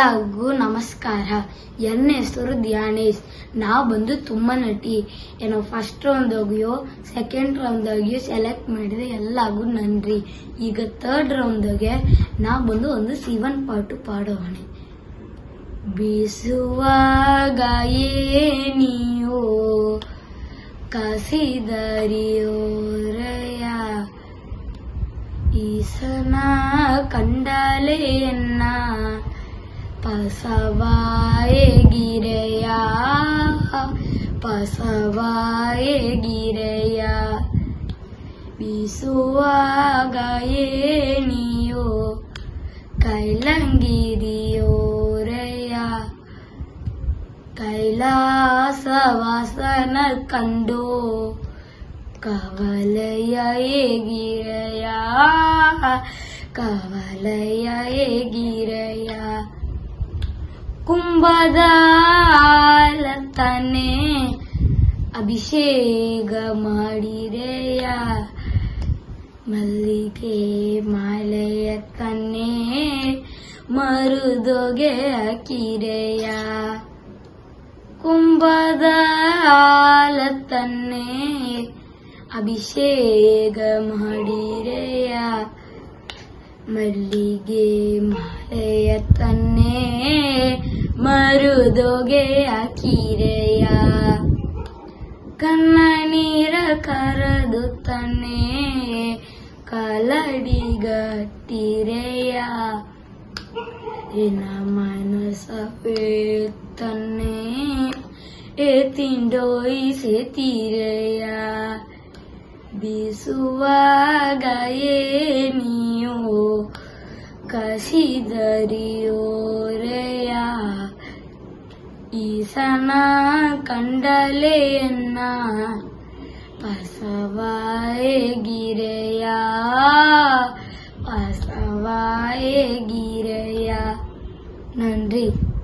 ಎಲ್ಲರಿಗೂ ನಮಸ್ಕಾರ. ನನ್ನ ಹೆಸರು ಧ್ಯಾನೇಶ್. ನಾವು ಬಂದು ತುಮ್ಮನಟಿ. ಏನೋ ಫಸ್ಟ್ ರೌಂಡ್ ಹೋಗಿಯೋ ಸೆಕೆಂಡ್ ರೌಂಡ್ ಹೋಗಿಯೋ ಸೆಲೆಕ್ಟ್ ಮಾಡಿದ್ರೆ ಎಲ್ಲರಿಗೂ ನನ್ರಿ. ಈಗ ಥರ್ಡ್ ರೌಂಡ್ಗೆ ನಾವು ಬಂದು ಒಂದು ಶಿವನ್ ಪಾಟು ಪಾಡೋಣ. ಬೀಸುವಾಗ ಏನಿಯೋ ಕಸಿದರಿಯೋರಯ ಈಸನ ಕಂಡಲೆಯನ್ನ ಪಸವಾಯೆ ಗಿರೆಯ ಬೀಸುವಾಗ ಏನಿಯೋ ಕೈಲಂಗಿರಿಯೋರೆಯ ಕೈಲಾಸವಾಸನ ಕಂಡೋ ಕವಲಯ ಗಿರೆಯ ಕುಂಭದ ತನೆ ಅಭಿಷೇಕ ಮಾಡಿರೆಯ ಮಲ್ಲಿಗೆ ಮಾಲೆಯ ತನ್ನೆ ಮರುದೊಗೆ ಹಾಕಿರೆಯ ಕುಂಭದ ತನ್ನೆ ಅಭಿಷೇಕ ಮಾಡಿರೆಯ ಮಲ್ಲಿಗೆ ಮಾಲೆಯ ತನ್ನೆ ಮರುದೊಗೆ ಹಾಕಿರೆಯ ಕನ್ನ ನೀರ ಕರದು ತನ್ನೆ ಕಲಡಿಗಟ್ಟಿರೆಯ ಮನಸವೇ ತನ್ನೆ ತಿಂಡೋಯಿಸೆತಿರೆಯ ಬೀಸುವಾಗ ಏನಿಯೋ ಕಸಿದರಿಯೋರೆಯ ಈಸನ ಕಂಡಲೆಯನ್ನ ಪಸವಾಯೆ ಗಿರೆಯ ನನ್ರಿ.